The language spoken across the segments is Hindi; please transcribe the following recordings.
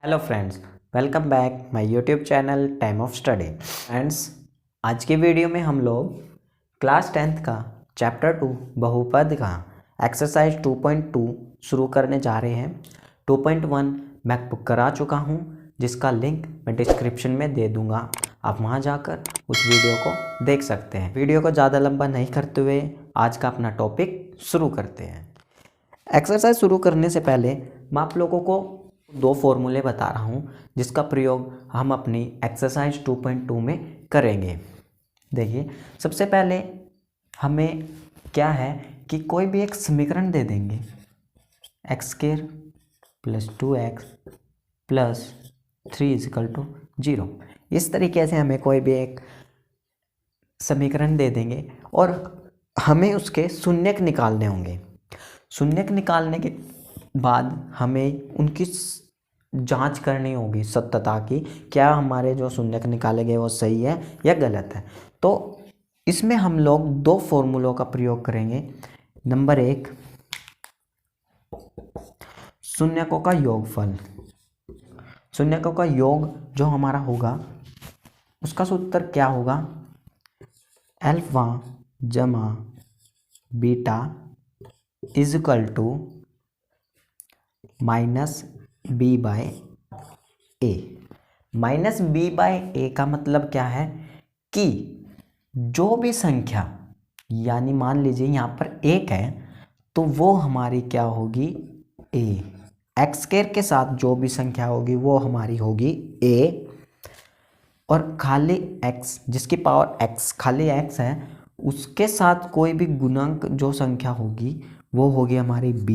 Hello friends, welcome back my YouTube channel time of study. Friends, आज के वीडियो में हम लोग क्लास 10th का चैप्टर 2 बहुपद का एक्सरसाइज 2.2 शुरू करने जा रहे हैं। 2.1 मैं बुक करा चुका हूं, जिसका लिंक मैं डिस्क्रिप्शन में दे दूंगा। आप वहां जाकर उस वीडियो को देख सकते हैं। वीडियो को ज़्यादा लंबा नहीं करते हुए आज का अपना टॉपिक शुरू करते हैं। एक्सरसाइज शुरू करने से पहले मैं आप लोगों को दो फॉर्मूले बता रहा हूँ, जिसका प्रयोग हम अपनी एक्सरसाइज 2.2 में करेंगे। देखिए, सबसे पहले हमें क्या है कि कोई भी एक समीकरण दे देंगे, x square plus 2x plus 3 = 0। इस तरीके से हमें कोई भी एक समीकरण दे देंगे और हमें उसके शून्यक निकालने होंगे। शून्यक निकालने के बाद हमें उनकी जांच करनी होगी सत्यता की, क्या हमारे जो शून्यक निकाले गए वो सही है या गलत है। तो इसमें हम लोग दो फॉर्मूलों का प्रयोग करेंगे। नंबर 1, शून्यकों का योगफल। शून्यकों का योग जो हमारा होगा उसका सूत्र क्या होगा, अल्फा जमा बीटा = -b/a। -b/a का मतलब क्या है कि जो भी संख्या, यानी मान लीजिए यहाँ पर 1 है तो वो हमारी क्या होगी, a। एक्स स्क्वायर के साथ जो भी संख्या होगी वो हमारी होगी a, और खाली x जिसकी पावर x खाली x है उसके साथ कोई भी गुणांक जो संख्या होगी वो होगी हमारी b,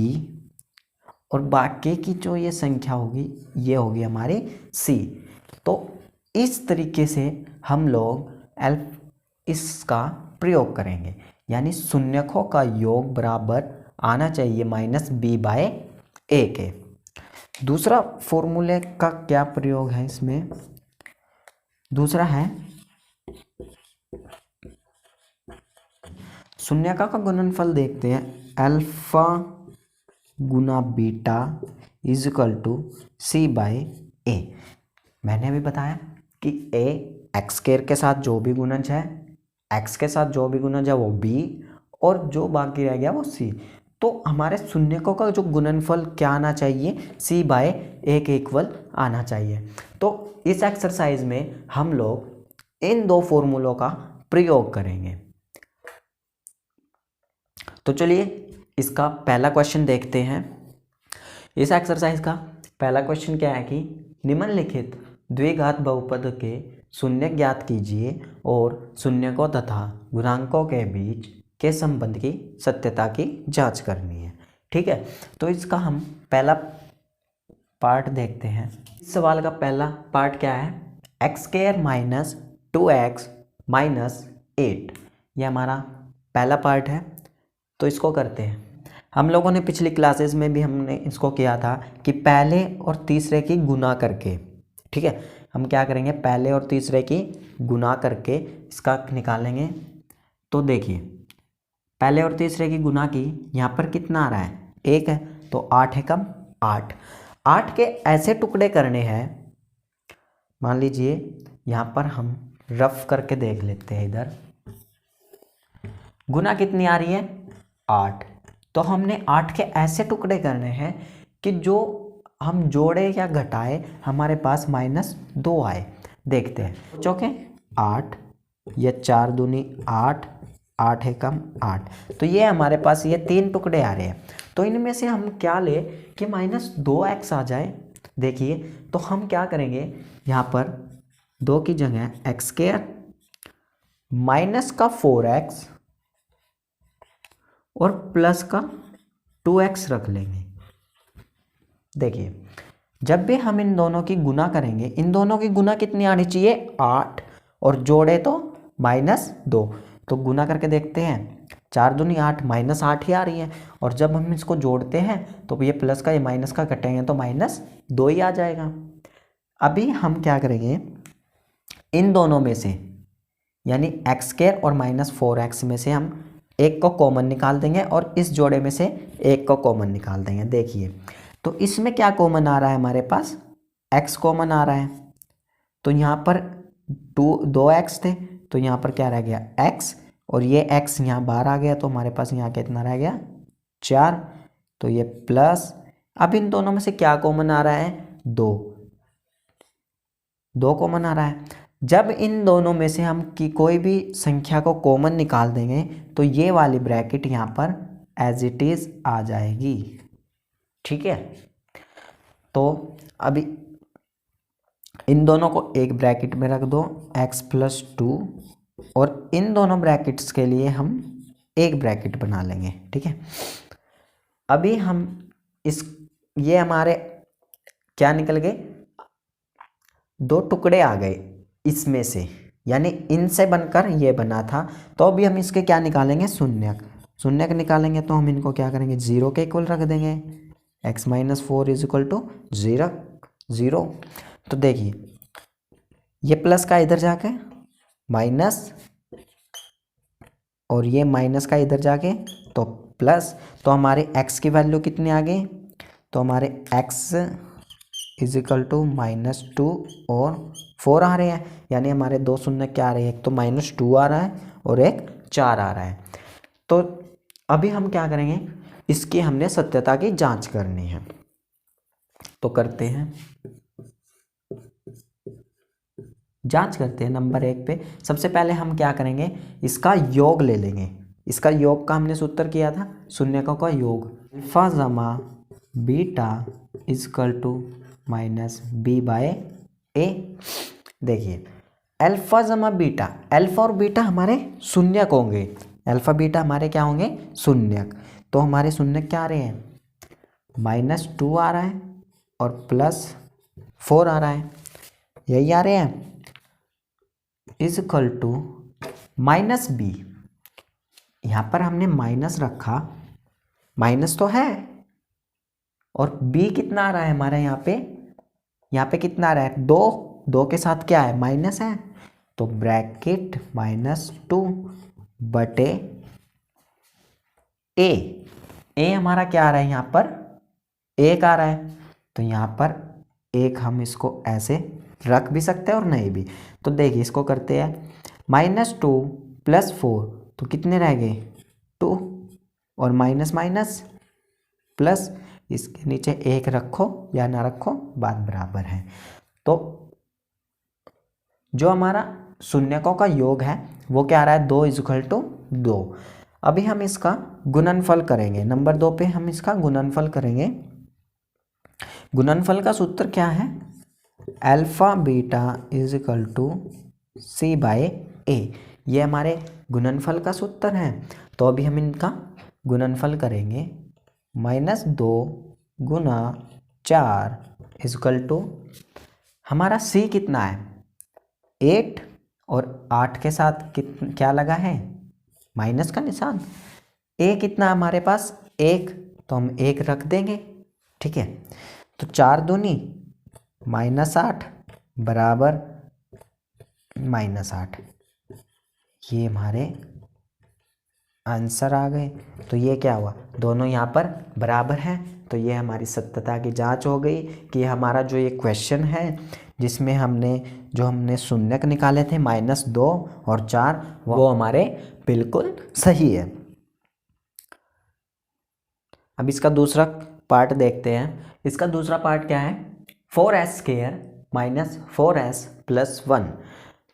और बाकी की जो ये संख्या होगी ये होगी हमारी c। तो इस तरीके से हम लोग इसका प्रयोग करेंगे, यानी शून्यकों का योग बराबर आना चाहिए -b/a के। दूसरा फॉर्मूले का क्या प्रयोग है इसमें, दूसरा है शून्यका का गुणनफल। देखते हैं, अल्फा गुना बीटा = c/a। मैंने अभी बताया कि a एक्स स्क्वायर के साथ जो भी गुणज है, x के साथ जो भी गुणज है वो b, और जो बाकी रह गया वो c। तो हमारे शून्यकों का जो गुणनफल क्या आना चाहिए, c/a के इक्वल आना चाहिए। तो इस एक्सरसाइज में हम लोग इन दो फॉर्मूलों का प्रयोग करेंगे। तो चलिए इसका पहला क्वेश्चन देखते हैं। इस एक्सरसाइज का पहला क्वेश्चन क्या है कि निम्नलिखित द्विघात बहुपद के शून्यक ज्ञात कीजिए और शून्यकों तथा गुणांकों के बीच के संबंध की सत्यता की जांच करनी है। ठीक है, तो इसका हम पहला पार्ट देखते हैं। इस सवाल का पहला पार्ट क्या है, x² - 2x - 8। यह हमारा पहला पार्ट है। तो इसको करते हैं। हम लोगों ने पिछली क्लासेस में भी हमने इसको किया था कि पहले और तीसरे की गुना करके, ठीक है, हम क्या करेंगे, पहले और तीसरे की गुना करके इसका निकालेंगे। तो देखिए, पहले और तीसरे की गुना की, यहाँ पर कितना आ रहा है, 1 है, तो 8 है कम 8। 8 के ऐसे टुकड़े करने हैं, मान लीजिए यहाँ पर हम रफ करके देख लेते हैं। इधर गुना कितनी आ रही है, 8। तो हमने 8 के ऐसे टुकड़े करने हैं कि जो हम जोड़े या घटाए हमारे पास -2 आए। देखते हैं, चौके 8 या 4 दूनी 8, 8 है कम 8। तो ये हमारे पास ये 3 टुकड़े आ रहे हैं। तो इनमें से हम क्या ले कि -2x आ जाए। देखिए, तो हम क्या करेंगे, यहाँ पर 2 की जगह x² माइनस का 4x और प्लस का 2x रख लेंगे। देखिए, जब भी हम इन दोनों की गुना करेंगे, इन दोनों की गुना कितनी आनी चाहिए, 8, और जोड़े तो -2। तो गुना करके देखते हैं, 4 दूनी 8, -8 ही आ रही है। और जब हम इसको जोड़ते हैं तो ये प्लस का ये माइनस का कटेंगे तो -2 ही आ जाएगा। अभी हम क्या करेंगे, इन दोनों में से यानी x² और -4x में से हम एक को कॉमन निकाल देंगे और इस जोड़े में से एक को कॉमन निकाल देंगे। देखिए, तो इसमें क्या कॉमन आ रहा है हमारे पास, x कॉमन आ रहा है, तो यहाँ पर 2x थे, तो यहाँ पर क्या रह गया x, और ये x यहाँ बाहर आ गया, तो हमारे पास यहाँ कितना रह गया 4, तो ये प्लस, अब इन दोनों में से क्या कॉमन आ रहा है 2 कॉमन आ रहा है। जब इन दोनों में से हम की कोई भी संख्या को कॉमन निकाल देंगे तो ये वाली ब्रैकेट यहाँ पर एज इट इज आ जाएगी, ठीक है। तो अभी इन दोनों को एक ब्रैकेट में रख दो x+2, और इन दोनों ब्रैकेट्स के लिए हम एक ब्रैकेट बना लेंगे, ठीक है। अभी हम ये हमारे क्या निकल गए, 2 टुकड़े आ गए इसमें से, यानी इनसे बनकर ये बना था। तो अभी हम इसके क्या निकालेंगे, शून्यक निकालेंगे। तो हम इनको क्या करेंगे, 0 के इक्वल रख देंगे, x-4 = 0। तो देखिए ये प्लस का इधर जाके माइनस, और ये माइनस का इधर जाके तो प्लस, तो हमारे x की वैल्यू कितने आ गए, तो हमारे x =-2 और 4 आ रहे हैं, यानी हमारे 2 शून्य क्या आ रहे हैं, एक तो -2 आ रहा है और एक 4 आ रहा है। तो अभी हम क्या करेंगे, इसकी हमने सत्यता की जांच करनी है, तो करते हैं, जांच करते हैं। नंबर 1 पे सबसे पहले हम क्या करेंगे, इसका योग ले लेंगे। इसका योग का हमने सूत्र किया था, शून्यकों का योग, अल्फा जमा बीटा =-b/a। देखिए अल्फा जमा बीटा, अल्फा और बीटा हमारे शून्यक होंगे, अल्फा बीटा हमारे क्या होंगे, शून्यक। तो हमारे शून्यक क्या आ रहे हैं, -2 आ रहा है और +4 आ रहा है, यही आ रहे हैं, =-b। यहाँ पर हमने माइनस रखा, माइनस तो है, और b कितना आ रहा है हमारा, यहाँ पे कितना आ रहा है, 2 के साथ क्या है, माइनस है, तो ब्रैकेट -2/a। a हमारा क्या आ रहा है, यहाँ पर 1 आ रहा है, तो यहाँ पर 1 हम इसको ऐसे रख भी सकते हैं और नहीं भी। तो देखिए इसको करते हैं, -2 + 4, तो कितने रह गए 2, और माइनस माइनस प्लस, इसके नीचे 1 रखो या ना रखो बात बराबर है। तो जो हमारा शून्यकों का योग है वो क्या आ रहा है, 2 = 2। अभी हम इसका गुणनफल करेंगे, नंबर 2 पे हम इसका गुणनफल करेंगे। गुणनफल का सूत्र क्या है, अल्फा बीटा =c/a, ये हमारे गुणनफल का सूत्र है। तो अभी हम इनका गुणनफल करेंगे, -2 × 4 = हमारा c कितना है 8, और 8 के साथ क्या लगा है, माइनस का निशान। a कितना हमारे पास 1, तो हम 1 रख देंगे, ठीक है। तो 4 दूनी -8 बराबर -8, ये हमारे आंसर आ गए। तो ये क्या हुआ, दोनों यहाँ पर बराबर हैं। तो ये हमारी सत्यता की जांच हो गई कि हमारा जो ये क्वेश्चन है जिसमें हमने शून्यक निकाले थे -2 और 4, वो हमारे बिल्कुल सही है। अब इसका दूसरा पार्ट देखते हैं। इसका दूसरा पार्ट क्या है, 4s² - 4s + 1।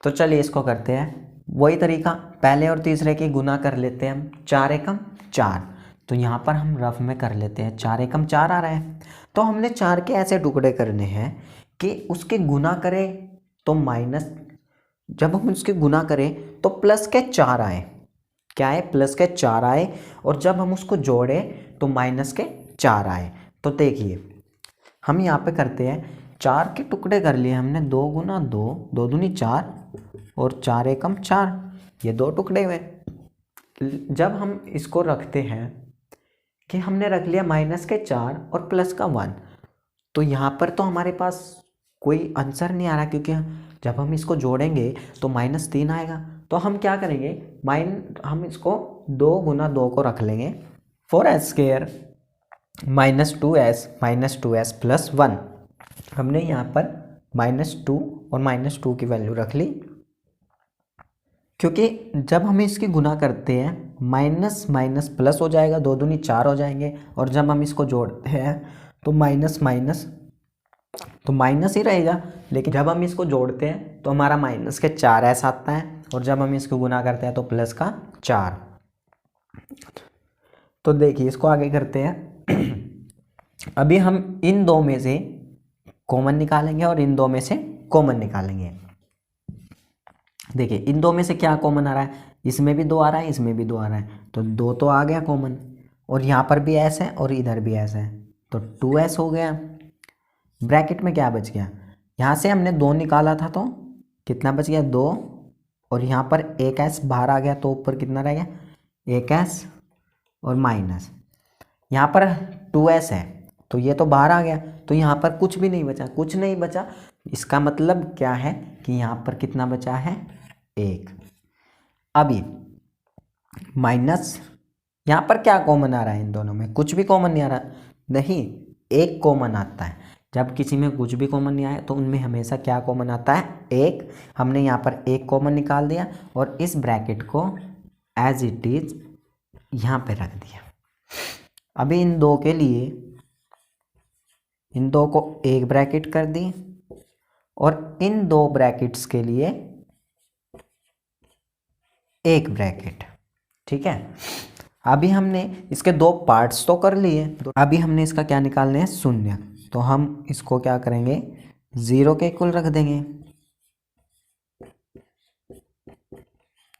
तो चलिए इसको करते हैं, वही तरीका, पहले और तीसरे की गुना कर लेते हैं हम, 4 एकम 4। तो यहाँ पर हम रफ में कर लेते हैं, 4 एकम 4 आ रहा है। तो हमने 4 के ऐसे टुकड़े करने हैं कि उसके गुना करें तो माइनस, जब हम उसके गुना करें तो प्लस के 4 आए, क्या है, प्लस के 4 आए, और जब हम उसको जोड़ें तो माइनस के 4 आए। तो देखिए हम यहाँ पे करते हैं, 4 के टुकड़े कर लिए हमने, 2 × 2, 2 दूनी 4 और 4 एकम 4, ये 2 टुकड़े हुए। जब हम इसको रखते हैं कि हमने रख लिया -4 और +1, तो यहाँ पर तो हमारे पास कोई आंसर नहीं आ रहा, क्योंकि जब हम इसको जोड़ेंगे तो -3 आएगा। तो हम क्या करेंगे, हम इसको 2 × 2 को रख लेंगे, 4s² - 2s + 1। हमने यहाँ पर -2 और -2 की वैल्यू रख ली, क्योंकि जब हम इसकी गुना करते हैं माइनस माइनस प्लस हो जाएगा, 2 दूनी 4 हो जाएंगे, और जब हम इसको जोड़ते हैं तो माइनस माइनस तो माइनस ही रहेगा, लेकिन जब हम इसको जोड़ते हैं तो हमारा माइनस के 4s आता है, और जब हम इसको गुना करते हैं तो प्लस का 4। तो देखिए इसको आगे करते हैं। अभी हम इन दो में से कॉमन निकालेंगे और इन दो में से कॉमन निकालेंगे। देखिए इन दो में से क्या कॉमन आ रहा है, इसमें भी 2 आ रहा है, इसमें भी 2 आ रहा है, तो 2 तो आ गया कॉमन, और यहाँ पर भी s है और इधर भी s है, तो 2s हो गया। ब्रैकेट में क्या बच गया, यहाँ से हमने 2 निकाला था तो कितना बच गया 2, और यहाँ पर 1s बाहर आ गया, तो ऊपर कितना रह गया 1s और माइनस, यहाँ पर 2s है तो ये तो बाहर आ गया, तो यहाँ पर कुछ भी नहीं बचा, कुछ नहीं बचा। इसका मतलब क्या है कि यहाँ पर कितना बचा है 1। अभी माइनस, यहाँ पर क्या कॉमन आ रहा है, इन दोनों में कुछ भी कॉमन नहीं आ रहा, नहीं 1 कॉमन आता है। जब किसी में कुछ भी कॉमन नहीं आया तो उनमें हमेशा क्या कॉमन आता है 1। हमने यहाँ पर 1 कॉमन निकाल दिया और इस ब्रैकेट को एज इट इज यहाँ पे रख दिया। अभी इन दो के लिए, इन दो को एक ब्रैकेट कर दी, और इन दो ब्रैकेट्स के लिए एक ब्रैकेट, ठीक है। अभी हमने इसके 2 पार्ट्स तो कर लिए, तो अभी हमने इसका क्या निकालने हैं शून्य, तो हम इसको क्या करेंगे 0 के इक्वल रख देंगे,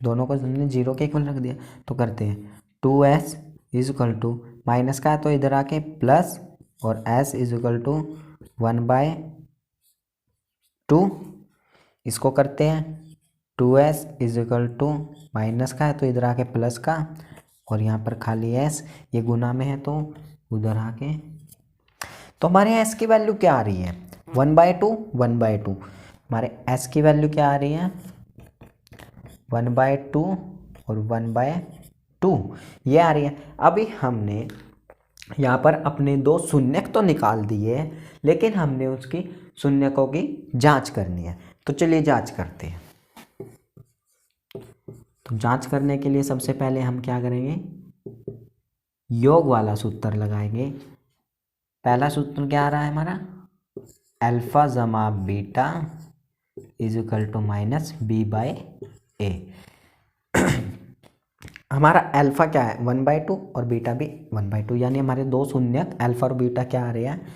दोनों को हमने 0 के इक्वल रख दिया। तो करते हैं 2s is equal to minus का है तो इधर आके प्लस, और s इज इक्वल टू 1/2, इसको करते हैं 2s is equal to minus का है तो इधर आके प्लस का, और यहाँ पर खाली s, ये गुना में है तो उधर आके, तो हमारे s की वैल्यू क्या आ रही है 1/2 1/2, हमारे s की वैल्यू क्या आ रही है 1/2 और 1/2 ये आ रही है। अभी हमने यहाँ पर अपने 2 शून्यक तो निकाल दिए, लेकिन हमने उसकी शून्यकों की जांच करनी है, तो चलिए जांच करते हैं। तो जांच करने के लिए सबसे पहले हम क्या करेंगे, योग वाला सूत्र लगाएंगे। पहला सूत्र क्या आ रहा है हमारा, अल्फा जमा beta is equal to minus b/a। हमारा अल्फा क्या है 1/2 और बीटा भी 1/2, यानी हमारे 2 शून्यक अल्फा और बीटा क्या आ रहे हैं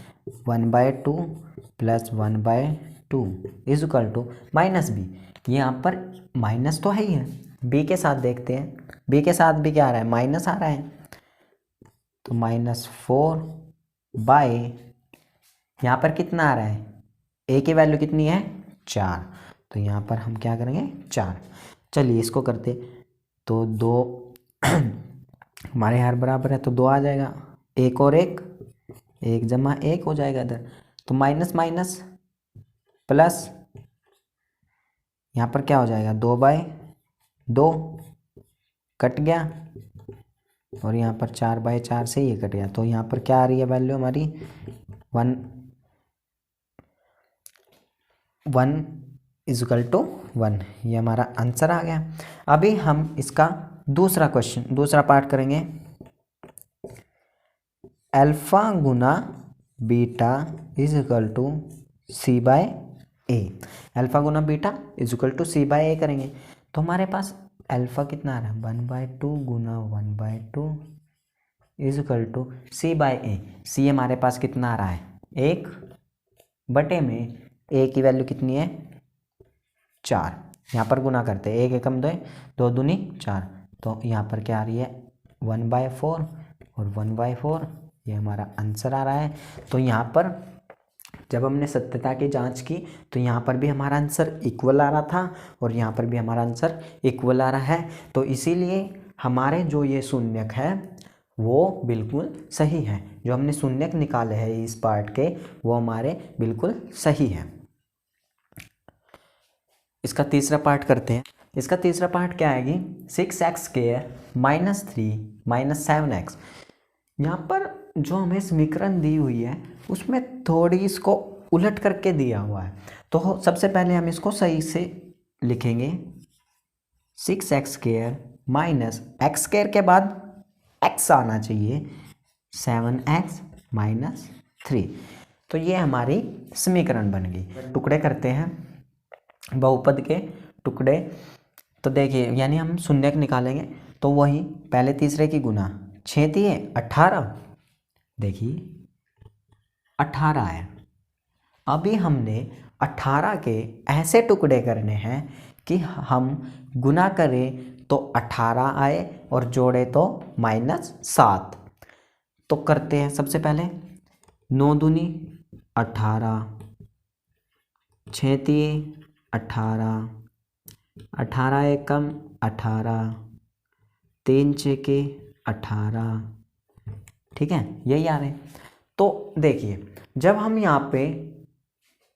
1/2 plus 1/2 is equal to minus b। यहाँ पर माइनस तो है ही है, b के साथ देखते हैं, b के साथ भी क्या आ रहा है माइनस आ रहा है, तो -4 बाय, यहाँ पर कितना आ रहा है a की वैल्यू कितनी है 4, तो यहाँ पर हम क्या करेंगे 4। चलिए इसको करते, तो 2 हमारे हर बराबर है तो 2 आ जाएगा, 1 और 1 1 जमा 1 हो जाएगा इधर, तो माइनस माइनस प्लस, यहाँ पर क्या हो जाएगा 2/2 कट गया, और यहाँ पर 4/4 से ये कट गया, तो यहाँ पर क्या आ रही है वैल्यू हमारी 1 इज इक्वल टू 1, ये हमारा आंसर आ गया। अभी हम इसका दूसरा क्वेश्चन, दूसरा पार्ट करेंगे। अल्फा गुना beta is equal to c/a, alpha गुना beta is equal to c/a करेंगे, तो हमारे पास अल्फा कितना आ रहा है 1/2 गुना 1/2 is equal to c/a। c हमारे पास कितना आ रहा है 1 बटे में a की वैल्यू कितनी है 4, यहाँ पर गुना करते हैं 1 एकम 2 2 दूनी 4, तो यहाँ पर क्या आ रही है 1/4 और 1/4, ये हमारा आंसर आ रहा है। तो यहाँ पर जब हमने सत्यता की जांच की तो यहाँ पर भी हमारा आंसर इक्वल आ रहा था और यहाँ पर भी हमारा आंसर इक्वल आ रहा है, तो इसीलिए हमारे जो ये शून्यक है वो बिल्कुल सही है, जो हमने शून्यक निकाले हैं इस पार्ट के वो हमारे बिल्कुल सही है। इसका तीसरा पार्ट करते हैं। इसका तीसरा पार्ट क्या है कि 6x² -3 -7x, यहाँ पर जो हमें समीकरण दी हुई है उसमें थोड़ी इसको उलट करके दिया हुआ है। तो सबसे पहले हम इसको सही से लिखेंगे 6x² माइनस एक्स स्क्वायर के बाद x आना चाहिए 7x माइनस 3। तो ये हमारी समीकरण बन गई। टुकड़े करते हैं बहुपद के टुकड़े। तो देखिए यानी हम शून्यक निकालेंगे तो वही पहले तीसरे की गुना 6 दिए 18, देखिए 18 है। अभी हमने 18 के ऐसे टुकड़े करने हैं कि हम गुना करें तो 18 आए और जोड़े तो -7। तो करते हैं सबसे पहले 9 दूनी 18, 6 दिए 18, 18 एकम 18, 3 छेके 18, ठीक है, यही आ रहे हैं। तो देखिए जब हम यहाँ पे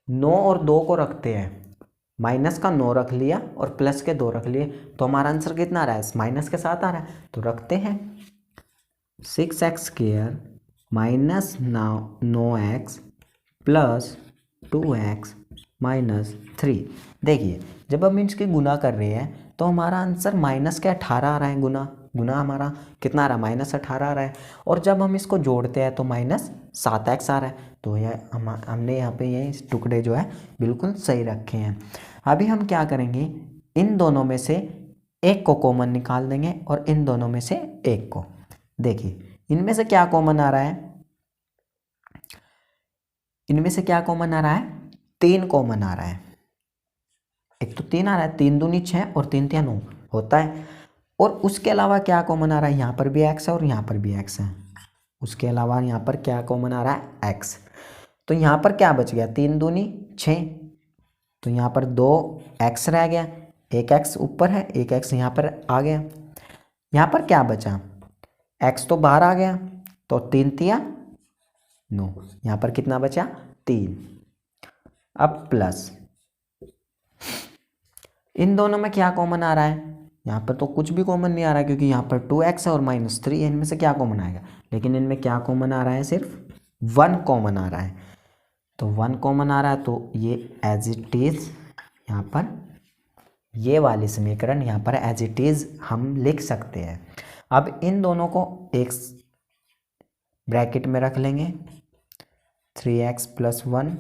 9 और 2 को रखते हैं, माइनस का 9 रख लिया और प्लस के 2 रख लिए, तो हमारा आंसर कितना आ रहा है, माइनस के साथ आ रहा है। तो रखते हैं 6x² minus 9x plus 2x minus 3। देखिए जब हम इसकी गुना कर रहे हैं तो हमारा आंसर माइनस के 18 आ रहा है, गुना हमारा कितना आ रहा है, -18 आ रहा है। और जब हम इसको जोड़ते हैं तो -7x आ रहा है। तो यह हमने यहाँ पे ये टुकड़े जो है बिल्कुल सही रखे हैं। अभी हम क्या करेंगे, इन दोनों में से एक को कॉमन निकाल देंगे और इन दोनों में से एक को। देखिए इनमें से क्या कॉमन आ रहा है, इनमें से क्या कॉमन आ रहा है, 3 कॉमन आ रहा है। एक तो 3 आ रहा है, 3 दूनी 6 और 3 तिया 9 होता है। और उसके अलावा क्या कॉमन आ रहा है, यहाँ पर भी x है और यहाँ पर भी x है। उसके अलावा यहाँ पर क्या कॉमन आ रहा है, x। तो यहाँ पर क्या बच गया, 3 दूनी 6, तो यहाँ पर 2x रह गया, एक x ऊपर है एक x यहाँ पर आ गया। यहाँ पर क्या बचा, x तो बाहर आ गया, तो 3 तिया 9, यहाँ पर कितना बचा 3। अब प्लस इन दोनों में क्या कॉमन आ रहा है, यहाँ पर तो कुछ भी कॉमन नहीं आ रहा है क्योंकि यहाँ पर 2x है और -3 है, इनमें से क्या कॉमन आएगा। लेकिन इनमें क्या कॉमन आ रहा है, सिर्फ 1 कॉमन आ रहा है। तो 1 कॉमन आ रहा है तो ये एज इट इज़ यहाँ पर ये वाली समीकरण यहाँ पर एज इट इज़ हम लिख सकते हैं। अब इन दोनों को एक ब्रैकेट में रख लेंगे 3x + 1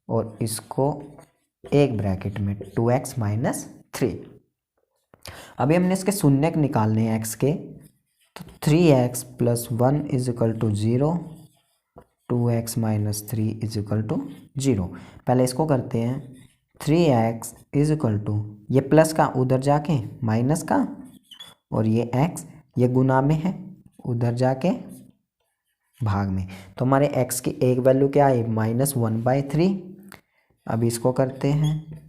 और इसको एक ब्रैकेट में 2x माइनस 3। अभी हमने इसके शून्यक निकालने हैं x के, तो 3x + 1 = 0, 2x माइनस 3 = 0। पहले इसको करते हैं 3x ये प्लस का उधर जाके माइनस का, और ये x ये गुना में है उधर जाके भाग में। तो हमारे x की एक वैल्यू क्या है, -1/3। अब इसको करते हैं,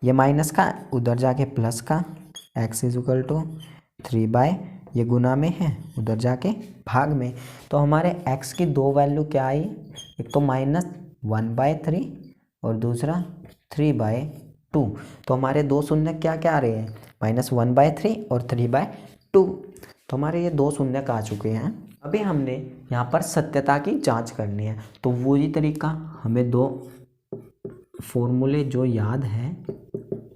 ये माइनस का उधर जाके प्लस का, x = 3 ये गुना में है उधर जाके भाग में। तो हमारे x की दो वैल्यू क्या आई, एक तो -1/3 और दूसरा 3/2। तो हमारे दो शून्य क्या क्या आ रहे हैं, -1/3 और 3/2। तो हमारे ये दो शून्य आ चुके हैं। अभी हमने यहाँ पर सत्यता की जांच करनी है, तो वही तरीका, हमें दो फॉर्मूले जो याद है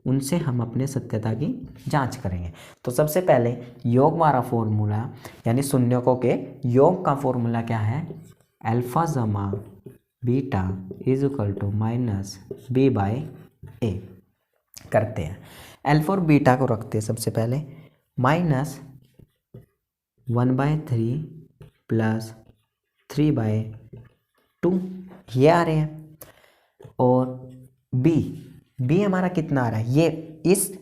उनसे हम अपने सत्यता की जांच करेंगे। तो सबसे पहले योग वाला फॉर्मूला यानी शून्यकों के योग का फॉर्मूला क्या है, अल्फा जमा बीटा = -b/a। करते हैं, अल्फा और बीटा को रखते हैं सबसे पहले, -1/3 + 3/2 ये आ रहे हैं। और b हमारा कितना आ रहा है, ये इस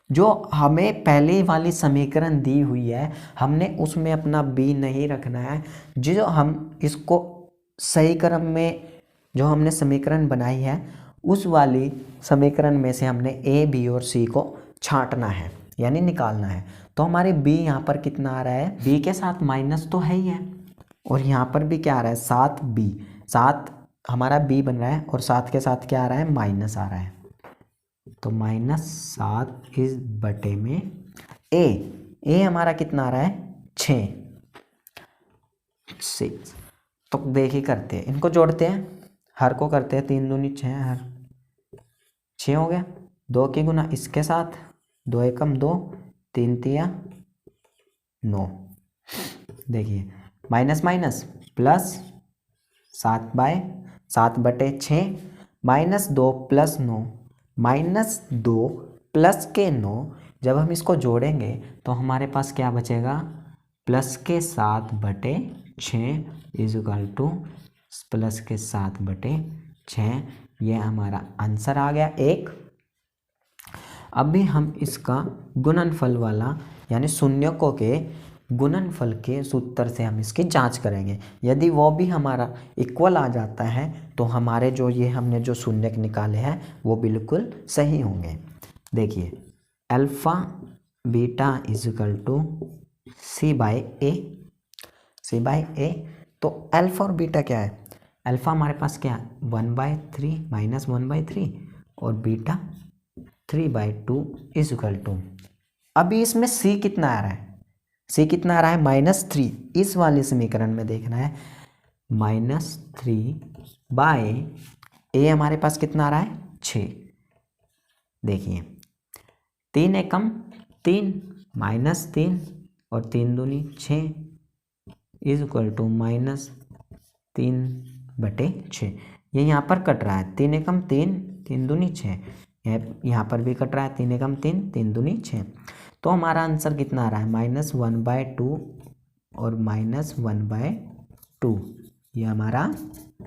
जो हमें पहले वाली समीकरण दी हुई है हमने उसमें अपना b नहीं रखना है। जो हम इसको सही क्रम में जो हमने समीकरण बनाई है उस वाली समीकरण में से हमने a b और c को छांटना है यानी निकालना है। तो हमारे b यहाँ पर कितना आ रहा है, b के साथ माइनस तो है ही है, और यहाँ पर भी क्या आ रहा है 7b, 7 हमारा b बन रहा है और 7 के साथ क्या आ रहा है, माइनस आ रहा है। तो -7 इस बटे में a हमारा कितना आ रहा है 6। तो देखिए करते हैं, इनको जोड़ते हैं, हर को करते हैं, 3 दूनी 6, हर 6 हो गया। 2 के गुना इसके साथ, 2 एकम 2, 3 तिया 9। देखिए माइनस माइनस प्लस, 7/6 -2 + 9 -2 प्लस के 9। जब हम इसको जोड़ेंगे तो हमारे पास क्या बचेगा, प्लस के 7/6 इजुकल टू प्लस के 7/6। ये हमारा आंसर आ गया 1। अभी हम इसका गुणनफल वाला यानी शून्यकों के गुणनफल के सूत्र से हम इसकी जांच करेंगे। यदि वो भी हमारा इक्वल आ जाता है तो हमारे जो ये हमने जो शून्यक निकाले हैं वो बिल्कुल सही होंगे। देखिए alpha beta is equal to C/A। तो अल्फ़ा और बीटा क्या है, अल्फ़ा हमारे पास क्या है 1/3 -1/3 और बीटा 3/2 इजुकल टू। अभी इसमें C कितना आ रहा है, C कितना आ रहा है -3। इस वाले समीकरण में देखना है -3/A हमारे पास कितना आ रहा है 6। देखिए 3 एकम 3 -3 और 3 दूनी 6 इजुकल टू -3/6। ये यहाँ पर कट रहा है, 3 एकम 3, 3 दूनी 6। यहाँ पर भी कट रहा है, 3 एकम 3, 3 दूनी 6। तो हमारा आंसर कितना आ रहा है -1/2 और -1/2। ये हमारा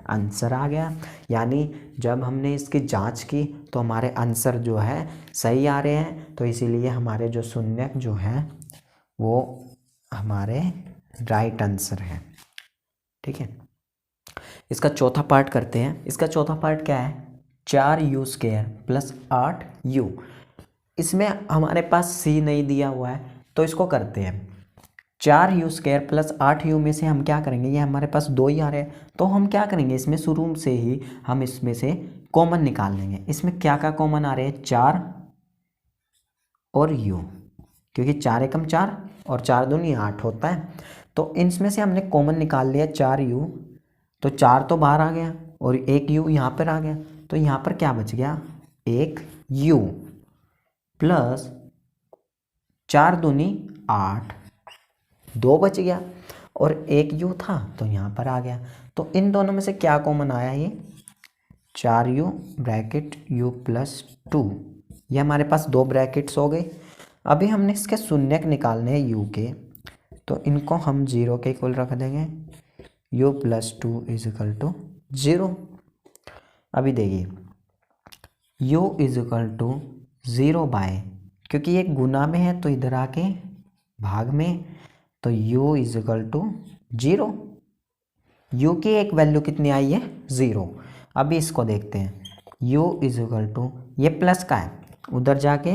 आंसर आ गया। यानी जब हमने इसकी जांच की तो हमारे आंसर जो है सही आ रहे हैं, तो इसीलिए हमारे जो शून्यक जो है वो हमारे राइट आंसर है। ठीक है, इसका चौथा पार्ट करते हैं। इसका चौथा पार्ट क्या है, 4u² + 8u। इसमें हमारे पास C नहीं दिया हुआ है तो इसको करते हैं। 4u² + 8u में से हम क्या करेंगे, ये हमारे पास 2 ही आ रहे हैं तो हम क्या करेंगे, इसमें शुरू से ही हम इसमें से कॉमन निकाल लेंगे। इसमें क्या क्या कॉमन आ रहे हैं, 4 और u, क्योंकि 4 एकम 4 और 4 दूनी 8 होता है। तो इसमें से हमने कॉमन निकाल लिया 4u, तो 4 तो बाहर आ गया और 1u यहाँ पर आ गया। तो यहाँ पर क्या बच गया, 1u प्लस 4 दूनी 8, 2 बच गया और 1u था तो यहाँ पर आ गया। तो इन दोनों में से क्या कॉमन आया, ये 4u ब्रैकेट u + 2। ये हमारे पास 2 ब्रैकेट्स हो गए। अभी हमने इसके शून्यक निकालने हैं u के, तो इनको हम 0 के इक्वल रख देंगे, u + 2 इजुकल टू 0। अभी देखिए u इजुकल टू 0/, क्योंकि ये गुना में है तो इधर आके भाग में, तो u इजुकल टू 0। u की एक वैल्यू कितनी आई है, 0। अभी इसको देखते हैं, u इजुकल टू, ये प्लस का है उधर जाके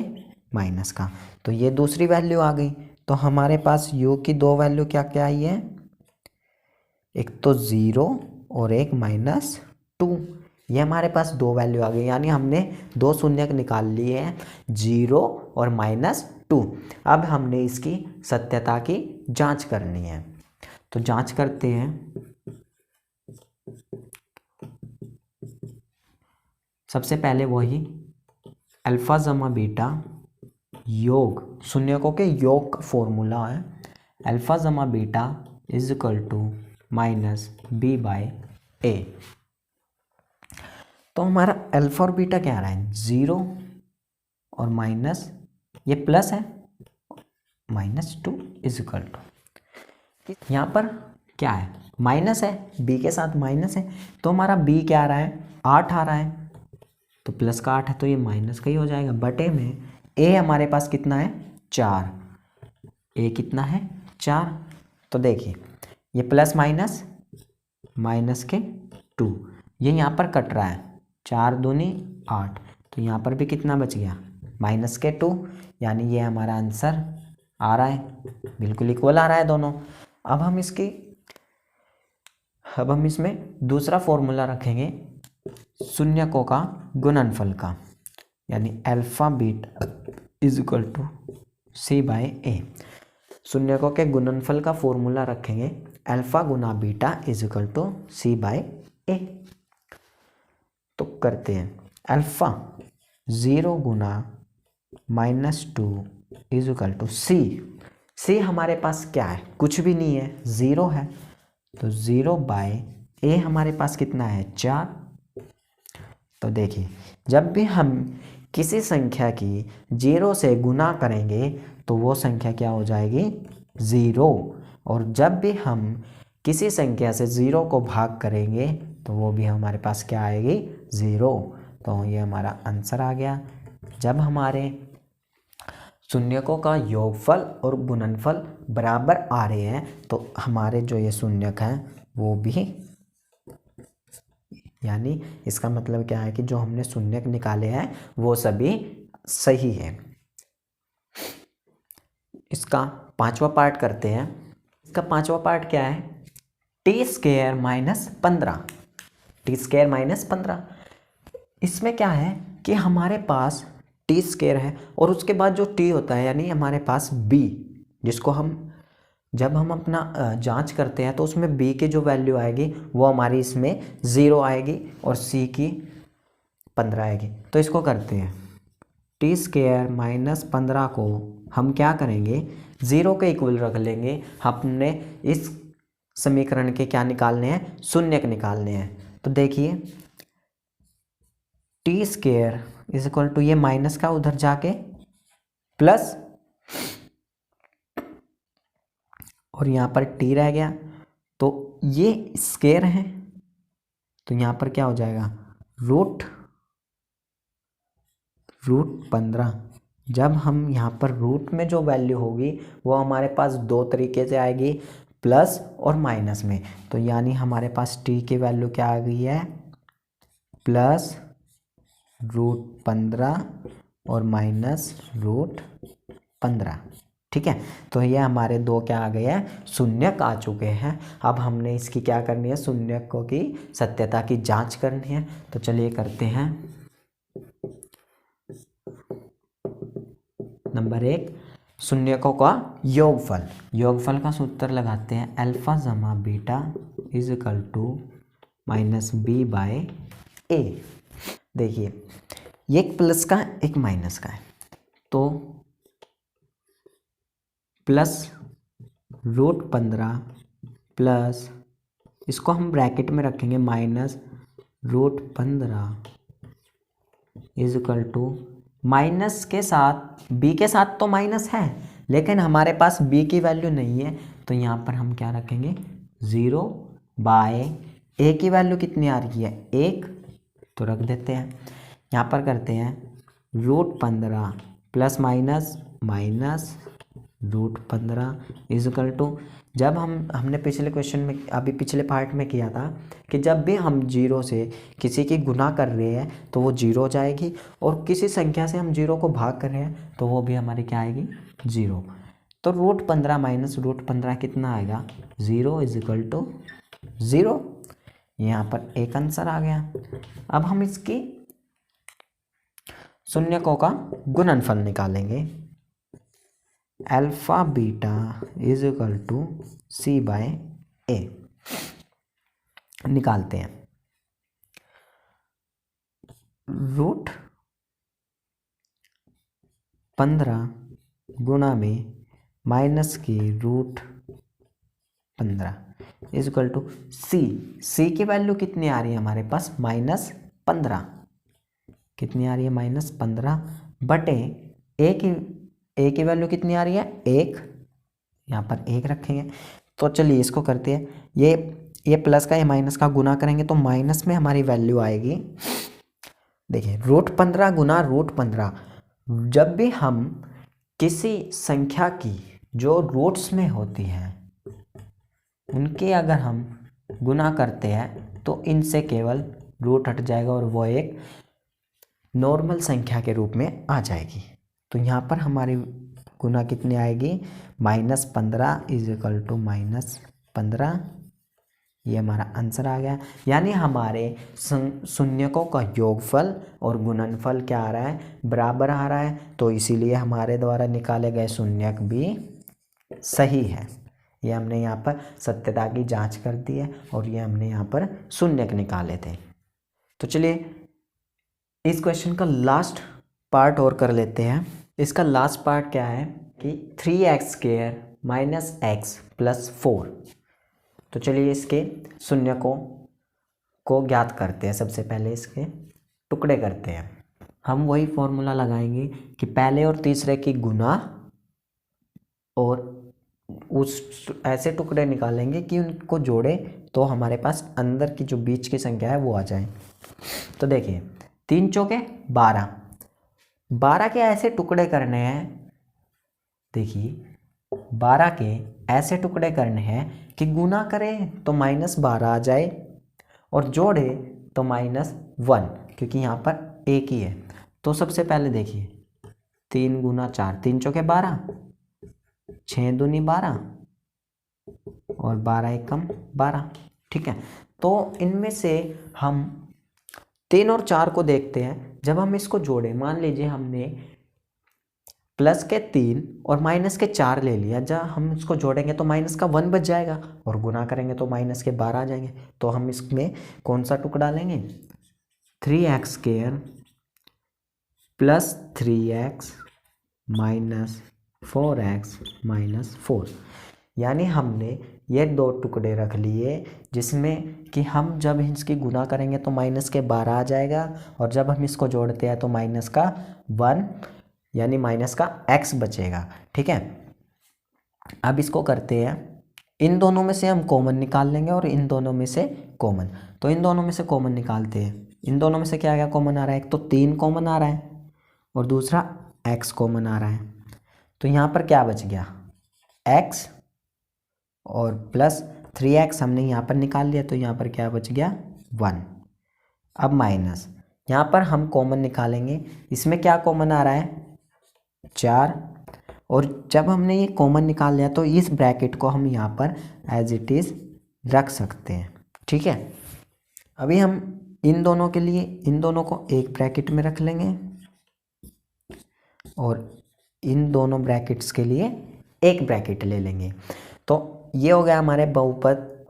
माइनस का, तो ये दूसरी वैल्यू आ गई। तो हमारे पास u की 2 वैल्यू क्या क्या आई है, एक तो 0 और एक -2। ये हमारे पास 2 वैल्यू आ गई, यानी हमने 2 शून्यक निकाल लिए हैं, 0 और -2। अब हमने इसकी सत्यता की जांच करनी है, तो जांच करते हैं। सबसे पहले वही अल्फ़ा जमा बीटा योग, शून्यकों के योग का फॉर्मूला है, अल्फ़ा जमा बीटा इजुकल टू -b/a। तो हमारा अल्फ़ा और बीटा क्या आ रहा है, 0 और माइनस, ये प्लस है, -2 इजुकल टू, यहाँ पर क्या है, माइनस है, b के साथ माइनस है, तो हमारा b क्या आ रहा है, 8 आ रहा है, तो प्लस का 8 है तो ये माइनस का ही हो जाएगा। बटे में a हमारे पास कितना है, 4, a कितना है 4। तो देखिए ये प्लस माइनस माइनस के 2, ये यहाँ पर कट रहा है, 4 दूनी 8, तो यहाँ पर भी कितना बच गया, -2, यानी ये हमारा आंसर आ रहा है, बिल्कुल इक्वल आ रहा है दोनों। अब हम इसमें दूसरा फॉर्मूला रखेंगे शून्यकों का गुणनफल का, यानी alpha beta is equal to C/A। शून्यकों के गुणनफल का फॉर्मूला रखेंगे अल्फ़ा गुना बीटा इजुकल टू C/A। तो करते हैं अल्फ़ा 0 गुना -2 is equal to C. C हमारे पास क्या है, कुछ भी नहीं है, 0 है, तो 0 बाय ए हमारे पास कितना है 4। तो देखिए जब भी हम किसी संख्या की 0 से गुना करेंगे तो वो संख्या क्या हो जाएगी 0, और जब भी हम किसी संख्या से 0 को भाग करेंगे तो वो भी हमारे पास क्या आएगी 0। तो ये हमारा आंसर आ गया। जब हमारे शून्यकों का योगफल और गुणनफल बराबर आ रहे हैं तो हमारे जो ये शून्यक हैं वो भी, यानी इसका मतलब क्या है कि जो हमने शून्यक निकाले हैं वो सभी सही है। इसका पांचवा पार्ट करते हैं। इसका पांचवा पार्ट क्या है, T square minus 15। T square minus 15, इसमें क्या है कि हमारे पास टी स्क्वायर है और उसके बाद जो टी होता है यानी हमारे पास बी, जिसको हम जब हम अपना जांच करते हैं तो उसमें बी की जो वैल्यू आएगी वो हमारी इसमें 0 आएगी और सी की 15 आएगी। तो इसको करते हैं, टी स्क्वायर माइनस 15 को हम क्या करेंगे 0 के इक्वल रख लेंगे। हमने इस समीकरण के क्या निकालने हैं, शून्यक निकालने हैं। तो देखिए T square is equal to ये माइनस का उधर जाके प्लस, और यहाँ पर टी रह गया तो ये स्क्वायर है तो यहाँ पर क्या हो जाएगा रूट 15। जब हम यहाँ पर रूट में जो वैल्यू होगी वो हमारे पास दो तरीके से आएगी, प्लस और माइनस में। तो यानी हमारे पास टी की वैल्यू क्या आ गई है प्लस √15 और माइनस √15। ठीक है, तो ये हमारे दो क्या आ गए हैं शून्यक आ चुके हैं। अब हमने इसकी क्या करनी है, शून्यकों की सत्यता की जांच करनी है। तो चलिए करते हैं। नंबर 1, शून्यकों का योगफल। योगफल का सूत्र लगाते हैं, अल्फा जमा beta is equal to -b/a। देखिए ये एक प्लस का एक माइनस का है, तो प्लस √15 प्लस इसको हम ब्रैकेट में रखेंगे minus √15 is equal to minus के साथ b के साथ तो माइनस है लेकिन हमारे पास b की वैल्यू नहीं है, तो यहाँ पर हम क्या रखेंगे 0/a की वैल्यू कितनी आ रही है 1, तो रख देते हैं। यहाँ पर करते हैं √15 plus minus √15 is equal to, जब हमने पिछले क्वेश्चन में अभी पिछले पार्ट में किया था कि जब भी हम 0 से किसी की गुना कर रहे हैं तो वो 0 हो जाएगी, और किसी संख्या से हम 0 को भाग कर रहे हैं तो वो भी हमारी क्या आएगी 0। तो √15 माइनस √15 कितना आएगा 0 इज इक्वल टू 0। यहाँ पर एक आंसर आ गया। अब हम इसकी शून्यकों का गुणनफल निकालेंगे, alpha beta is equal to c/a निकालते हैं। √15 गुणा में माइनस की √15 इज इक्वल टू सी की वैल्यू कितनी आ रही है हमारे पास -15, कितनी आ रही है -15 बटे ए की वैल्यू कितनी आ रही है 1, यहाँ पर 1 रखेंगे। तो चलिए इसको करते हैं, ये प्लस का ये माइनस का गुना करेंगे तो माइनस में हमारी वैल्यू आएगी। देखिए √15 गुना √15, जब भी हम किसी संख्या की जो रूट्स में होती है उनके अगर हम गुना करते हैं तो इनसे केवल रूट हट जाएगा और वो एक नॉर्मल संख्या के रूप में आ जाएगी। तो यहाँ पर हमारी गुना कितनी आएगी -15 इज इक्वल टू -15। ये हमारा आंसर आ गया। यानी हमारे शून्यकों का योगफल और गुणनफल क्या आ रहा है बराबर आ रहा है, तो इसीलिए हमारे द्वारा निकाले गए शून्यक भी सही है। ये हमने यहाँ पर सत्यता की जांच कर दी है और ये हमने यहाँ पर शून्यक निकाले थे। तो चलिए इस क्वेश्चन का लास्ट पार्ट और कर लेते हैं। इसका लास्ट पार्ट क्या है कि 3x² माइनस एक्स प्लस 4। तो चलिए इसके शून्य को ज्ञात करते हैं। सबसे पहले इसके टुकड़े करते हैं। हम वही फॉर्मूला लगाएंगे कि पहले और तीसरे की गुना और उस ऐसे टुकड़े निकालेंगे कि उनको जोड़े तो हमारे पास अंदर की जो बीच की संख्या है वो आ जाए। तो देखिए 3 चौके 12, 12 के ऐसे टुकड़े करने हैं। देखिए 12 के ऐसे टुकड़े करने हैं कि गुना करें तो -12 आ जाए और जोड़े तो -1, क्योंकि यहाँ पर एक ही है। तो सबसे पहले देखिए 3 गुना 4, 3 चौके 12, 6 दूनी 12 और 12 एकम 12। ठीक है, तो इनमें से हम 3 और 4 को देखते हैं। जब हम इसको जोड़े, मान लीजिए हमने प्लस के 3 और माइनस के 4 ले लिया। जब हम इसको जोड़ेंगे तो माइनस का 1 बच जाएगा और गुना करेंगे तो माइनस के 12 आ जाएंगे। तो हम इसमें कौन सा टुकड़ा लेंगे? 3x² plus 3x minus 4x minus 4। यानी हमने ये दो टुकड़े रख लिए जिसमें कि हम जब इसकी गुना करेंगे तो माइनस के 12 आ जाएगा और जब हम इसको जोड़ते हैं तो माइनस का 1 यानी माइनस का x बचेगा। ठीक है, अब इसको करते हैं। इन दोनों में से हम कॉमन निकाल लेंगे और इन दोनों में से कॉमन। तो इन दोनों में से कॉमन निकालते हैं। इन दोनों में से क्या क्या कॉमन आ रहा है? एक तो 3 कॉमन आ रहा है और दूसरा x कॉमन आ रहा है। तो यहाँ पर क्या बच गया? x और प्लस 3x हमने यहाँ पर निकाल लिया, तो यहाँ पर क्या बच गया? 1। अब माइनस, यहाँ पर हम कॉमन निकालेंगे। इसमें क्या कॉमन आ रहा है? 4। और जब हमने ये कॉमन निकाल लिया तो इस ब्रैकेट को हम यहाँ पर एज इट इज़ रख सकते हैं। ठीक है, अभी हम इन दोनों के लिए इन दोनों को एक ब्रैकेट में रख लेंगे और इन दोनों ब्रैकेट्स के लिए एक ब्रैकेट ले लेंगे। तो ये हो गया हमारे बहुपद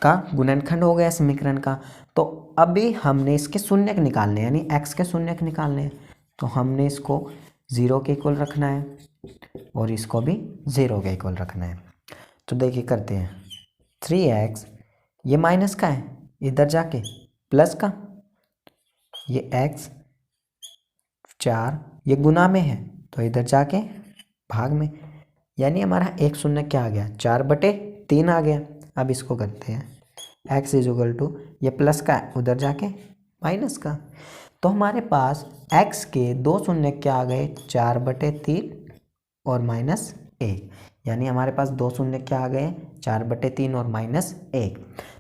का गुणनखंड हो गया समीकरण का। तो अभी हमने इसके शून्यक निकालने हैं, यानी x के शून्यक निकालने हैं। तो हमने इसको 0 के इक्वल रखना है और इसको भी 0 के इक्वल रखना है। तो देखिए करते हैं। 3x ये माइनस का है, इधर जाके प्लस का, ये x 4 ये गुना में है तो इधर जाके भाग में, यानी हमारा एक शून्य क्या आ गया? 4/3 आ गया। अब इसको करते हैं x = ये प्लस का है, उधर जाके माइनस का। तो हमारे पास x के दो शून्य क्या आ गए? 4/3 और -1, यानी हमारे पास दो शून्य क्या आ गए? 4/3 और -1।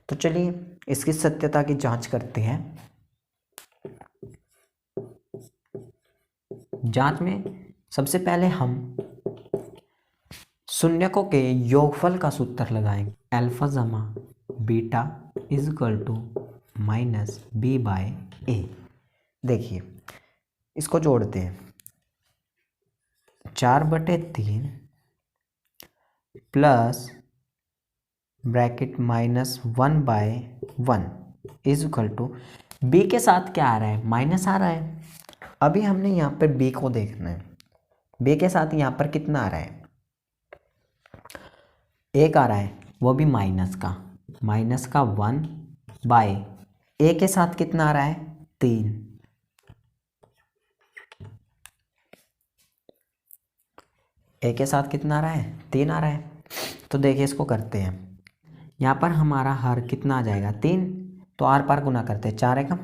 तो चलिए इसकी सत्यता की जांच करते हैं। जांच में सबसे पहले हम शून्यकों के योगफल का सूत्र लगाएंगे। अल्फा जमा बीटा = -b/a। देखिए इसको जोड़ते हैं। 4/3 प्लस ब्रैकेट -1/1 = b के साथ क्या आ रहा है? माइनस आ रहा है। अभी हमने यहाँ पर b को देखना है। b के साथ यहाँ पर कितना आ रहा है? 1 आ रहा है, वो भी माइनस का 1/a के साथ कितना आ रहा है? 3। a के साथ कितना आ रहा है? 3 आ रहा है। तो देखिए इसको करते हैं। यहाँ पर हमारा हर कितना आ जाएगा? 3। तो आर पार गुना करते हैं। 4 एकम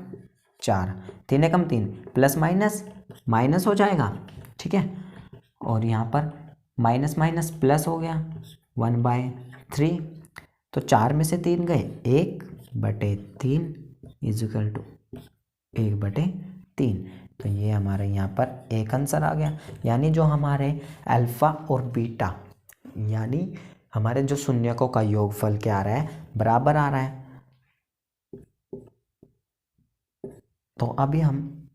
4, 3 एकम 3, प्लस माइनस माइनस हो जाएगा। ठीक है, और यहाँ पर माइनस माइनस प्लस हो गया 1/3। तो 4 में से 3 गए, 1/3 = 1/3। तो ये हमारे यहाँ पर एक आंसर आ गया। यानी जो हमारे अल्फा और बीटा यानी हमारे जो शून्यकों का योगफल क्या आ रहा है? बराबर आ रहा है। तो अभी हम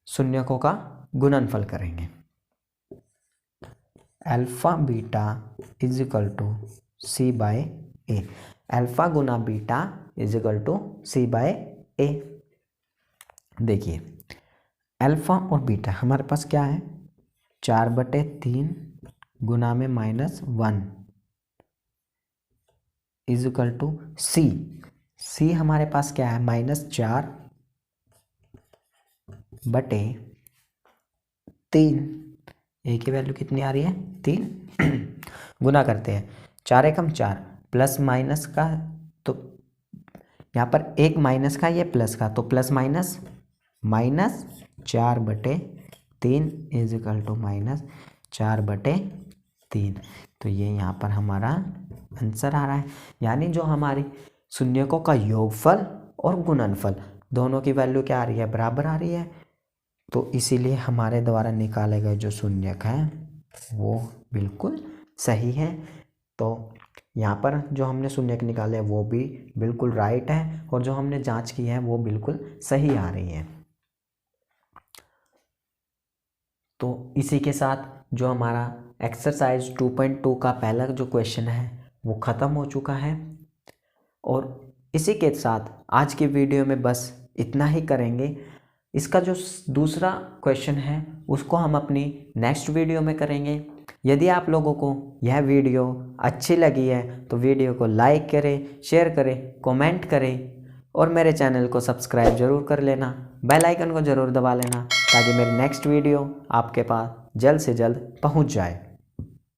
शून्यकों का गुणनफल करेंगे। Alpha beta = c/a। अल्फा गुना बीटा = c/a। देखिए अल्फ़ा और बीटा हमारे पास क्या है, 4/3 गुना में -1 is equal to C. C हमारे पास क्या है, -4/3। ए की वैल्यू कितनी आ रही है, 3 गुना करते हैं, 4 एकम 4 प्लस माइनस का, तो यहाँ पर एक माइनस का ये प्लस का, तो plus minus -4/3 is equal to -4/3। तो ये यहाँ पर हमारा आंसर आ रहा है। यानी जो हमारी शून्यकों का योगफल और गुणनफल दोनों की वैल्यू क्या आ रही है, बराबर आ रही है। तो इसीलिए हमारे द्वारा निकाले गए जो शून्यक हैं वो बिल्कुल सही है। तो यहाँ पर जो हमने शून्यक निकाले वो भी बिल्कुल राइट है और जो हमने जांच की है वो बिल्कुल सही आ रही है। तो इसी के साथ जो हमारा एक्सरसाइज 2.2 का पहला जो क्वेश्चन है वो ख़त्म हो चुका है। और इसी के साथ आज की वीडियो में बस इतना ही करेंगे। इसका जो दूसरा क्वेश्चन है उसको हम अपनी नेक्स्ट वीडियो में करेंगे। यदि आप लोगों को यह वीडियो अच्छी लगी है तो वीडियो को लाइक करें, शेयर करें, कमेंट करें और मेरे चैनल को सब्सक्राइब ज़रूर कर लेना। बेल आइकन को ज़रूर दबा लेना ताकि मेरी नेक्स्ट वीडियो आपके पास जल्द से जल्द पहुंच जाए।